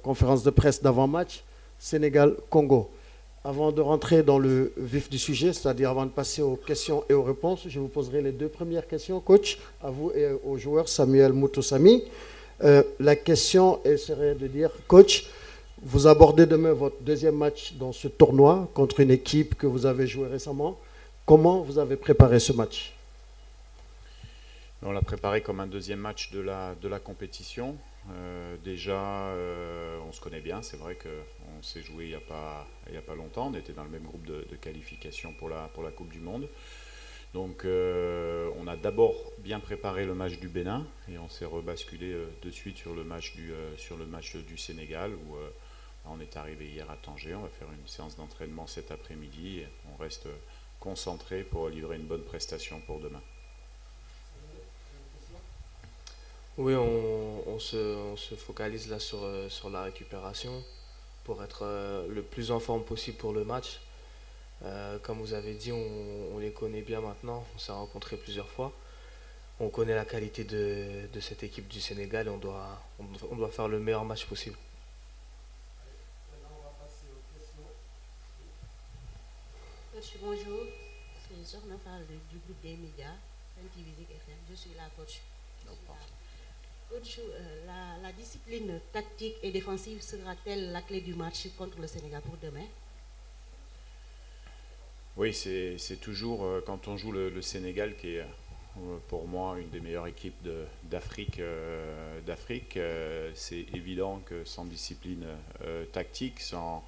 Conférence de presse d'avant-match, Sénégal-Congo. Avant de rentrer dans le vif du sujet, c'est-à-dire avant de passer aux questions et aux réponses, je vous poserai les deux premières questions, coach, à vous et aux joueurs, Samuel Moutoussamy. La question serait de dire, coach, vous abordez demain votre deuxième match dans ce tournoi contre une équipe que vous avez joué récemment. Comment vous avez préparé ce match? On l'a préparé comme un deuxième match de la compétition. Déjà, on se connaît bien. C'est vrai qu'on s'est joué il n'y a pas longtemps. On était dans le même groupe de qualification pour la Coupe du Monde. Donc, on a d'abord bien préparé le match du Bénin et on s'est rebasculé de suite sur le match du Sénégal où on est arrivé hier à Tanger. On va faire une séance d'entraînement cet après-midi. On reste concentré pour livrer une bonne prestation pour demain. Oui, on se focalise là sur la récupération pour être le plus en forme possible pour le match. Comme vous avez dit, on les connaît bien maintenant, on s'est rencontrés plusieurs fois. On connaît la qualité de cette équipe du Sénégal et on doit faire le meilleur match possible. Bonjour, c'est Zorna Fall du groupe des médias, Fantivisik FM. Je suis la coach. Coach, la discipline tactique et défensive sera-t-elle la clé du match contre le Sénégal pour demain? Oui, c'est toujours quand on joue le Sénégal qui est pour moi une des meilleures équipes d'Afrique. C'est évident que sans discipline tactique, sans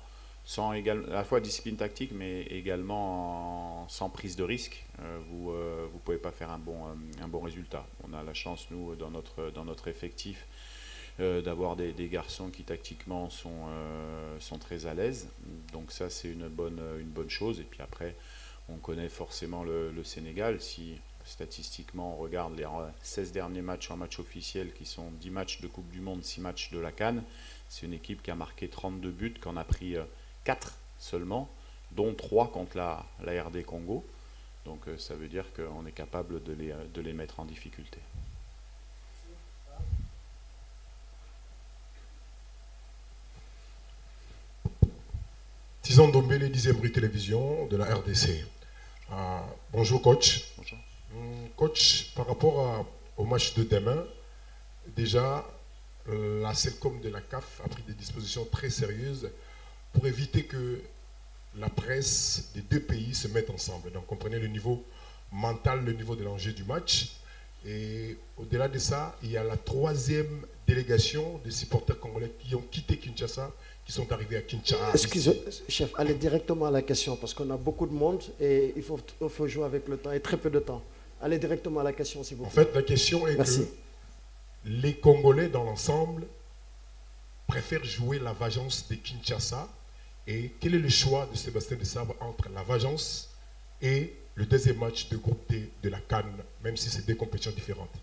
à la fois discipline tactique, mais également sans prise de risque, vous ne pouvez pas faire un bon résultat. On a la chance, nous, dans notre effectif, d'avoir des garçons qui tactiquement sont très à l'aise. Donc ça, c'est une bonne chose. Et puis après, on connaît forcément le Sénégal. Si statistiquement on regarde les 16 derniers matchs en match officiel, qui sont 10 matchs de Coupe du Monde, 6 matchs de la CAN, c'est une équipe qui a marqué 32 buts, qui en a pris 4 seulement, dont 3 contre la RD Congo. Donc ça veut dire qu'on est capable de les mettre en difficulté. Tizan Dombele, 10e rue télévision de la RDC. Bonjour coach. Bonjour. Coach, par rapport au match de demain, déjà la CELCOM de la CAF a pris des dispositions très sérieuses pour éviter que la presse des deux pays se mette ensemble. Donc comprenez le niveau mental, le niveau de l'enjeu du match. Et au-delà de ça, il y a la 3e délégation des supporters congolais qui ont quitté Kinshasa, qui sont arrivés à Kinshasa. Excusez, chef, allez directement à la question parce qu'on a beaucoup de monde et il faut jouer avec le temps et très peu de temps. Allez directement à la question, s'il vous plaît. En fait, la question est que les Congolais dans l'ensemble préfèrent jouer la vengeance de Kinshasa. Et quel est le choix de Sébastien Desabre entre la vengeance et le deuxième match de groupe D de la CAN, même si c'est deux compétitions différentes?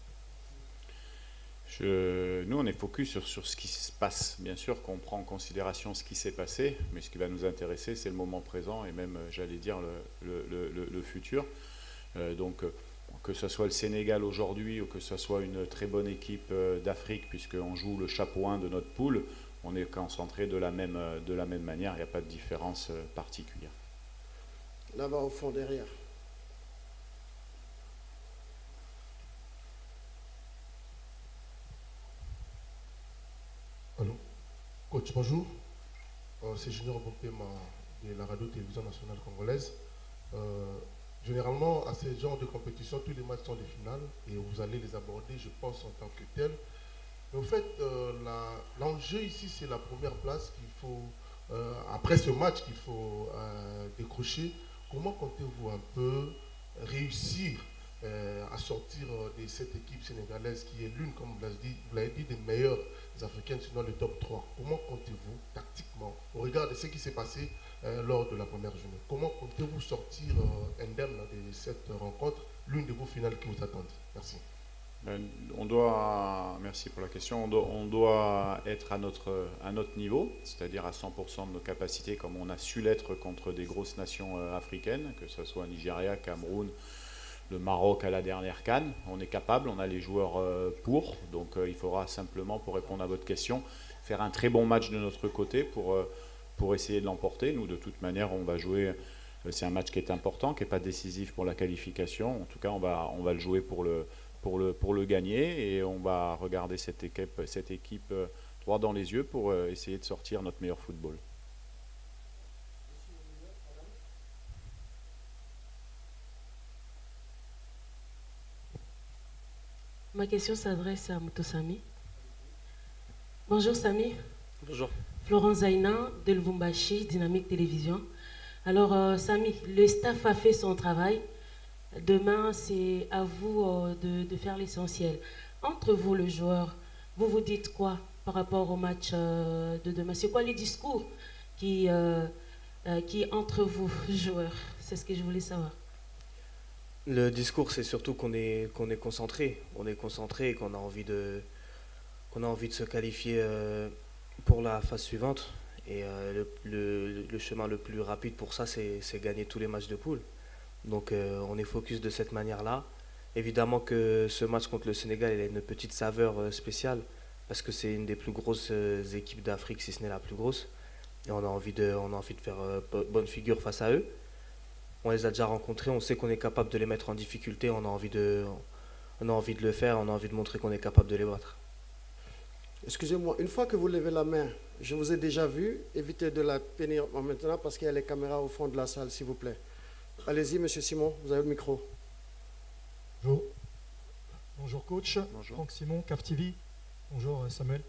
Nous, on est focus sur ce qui se passe. Bien sûr qu'on prend en considération ce qui s'est passé, mais ce qui va nous intéresser, c'est le moment présent et même, j'allais dire, le futur. Donc, que ce soit le Sénégal aujourd'hui ou que ce soit une très bonne équipe d'Afrique, puisqu'on joue le chapeau 1 de notre poule, on est concentré de la même manière, il n'y a pas de différence particulière. Là-bas au fond derrière. Allô. Coach, bonjour. C'est Junior Bompema de la radio-télévision nationale congolaise. Généralement, à ce genre de compétition, tous les matchs sont des finales et vous allez les aborder, je pense, en tant que tel. Mais au fait, l'enjeu ici, c'est la première place qu'il faut, après ce match, qu'il faut décrocher. Comment comptez-vous un peu réussir à sortir de cette équipe sénégalaise qui est l'une, comme vous l'avez dit, des meilleures africaines, sinon le top 3? Comment comptez-vous tactiquement, au regard de ce qui s'est passé lors de la première journée, comment comptez-vous sortir indemne de cette rencontre, l'une de vos finales qui vous attendent? Merci. Merci pour la question, on doit être à notre niveau, c'est-à-dire à 100% de nos capacités, comme on a su l'être contre des grosses nations africaines, que ce soit Nigeria, Cameroun, le Maroc à la dernière CAN. On est capable, on a les joueurs pour. Donc il faudra simplement, pour répondre à votre question, faire un très bon match de notre côté pour essayer de l'emporter. Nous, de toute manière, on va jouer. C'est un match qui est important, qui n'est pas décisif pour la qualification. En tout cas, on va le jouer pour le gagner et on va regarder cette équipe droit dans les yeux pour essayer de sortir notre meilleur football. Ma question s'adresse à Mouto Sami. Bonjour Sami. Bonjour. Florence Zaina de Lubumbashi, Dynamique Télévision. Alors Sami, le staff a fait son travail. Demain, c'est à vous de faire l'essentiel. Entre vous, le joueur, vous vous dites quoi par rapport au match de demain? C'est quoi les discours qui entre vous, joueurs? C'est ce que je voulais savoir. Le discours, c'est surtout qu'on est concentré. On est concentré et qu'on a envie de se qualifier pour la phase suivante. Et le chemin le plus rapide pour ça, c'est gagner tous les matchs de poule. Donc on est focus de cette manière-là. Évidemment que ce match contre le Sénégal, il a une petite saveur spéciale parce que c'est une des plus grosses équipes d'Afrique, si ce n'est la plus grosse. Et on a envie de faire bonne figure face à eux. On les a déjà rencontrés, on sait qu'on est capable de les mettre en difficulté, on a envie de le faire, on a envie de montrer qu'on est capable de les battre. Excusez-moi, une fois que vous levez la main, je vous ai déjà vu, évitez de la tenir maintenant parce qu'il y a les caméras au fond de la salle, s'il vous plaît. Allez-y, monsieur Simon, vous avez le micro. Bonjour. Bonjour coach. Bonjour. Franck Simon, CAF TV. Bonjour Samuel.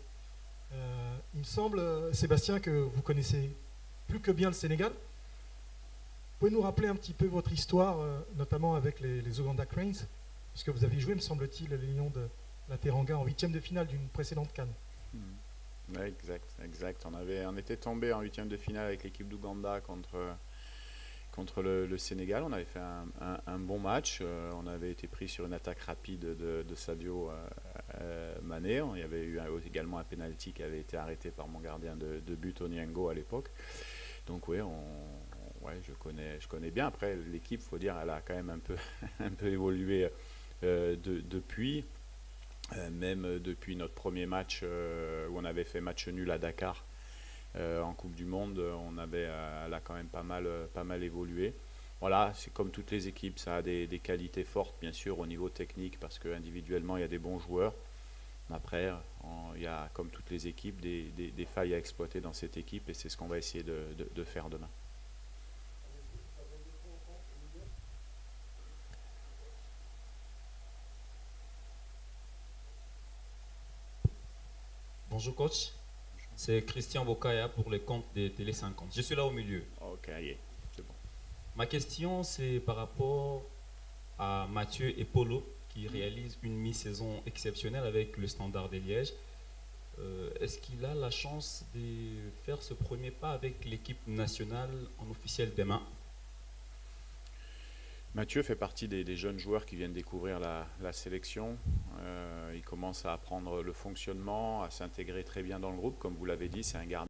Il me semble, Sébastien, que vous connaissez plus que bien le Sénégal. Vous pouvez nous rappeler un petit peu votre histoire, notamment avec les Uganda Cranes, puisque vous avez joué, me semble-t-il, les Lions de la Teranga en 8e de finale d'une précédente CAN. Ouais, exact. On était tombé en 8e de finale avec l'équipe d'Ouganda contre le Sénégal. On avait fait un bon match. On avait été pris sur une attaque rapide de Sadio Mané. Il y avait eu également un penalty qui avait été arrêté par mon gardien de but, Onyango, à l'époque. Donc oui, je connais bien. Après, l'équipe, il faut dire, elle a quand même un peu évolué depuis. Même depuis notre premier match où on avait fait match nul à Dakar en Coupe du Monde, elle a quand même pas mal évolué. Voilà, c'est comme toutes les équipes, ça a des qualités fortes bien sûr au niveau technique parce qu'individuellement il y a des bons joueurs. Après, il y a comme toutes les équipes des failles à exploiter dans cette équipe et c'est ce qu'on va essayer de faire demain. Bonjour coach, c'est Christian Bokaya pour le compte de Télé 50. Je suis là au milieu. Ok, c'est bon. Ma question c'est par rapport à Mathieu et Polo qui réalisent une mi-saison exceptionnelle avec le Standard de Liège. Est-ce qu'il a la chance de faire ce premier pas avec l'équipe nationale en officiel demain? Mathieu fait partie des jeunes joueurs qui viennent découvrir la sélection. Il commence à apprendre le fonctionnement, à s'intégrer très bien dans le groupe. Comme vous l'avez dit, c'est un gardien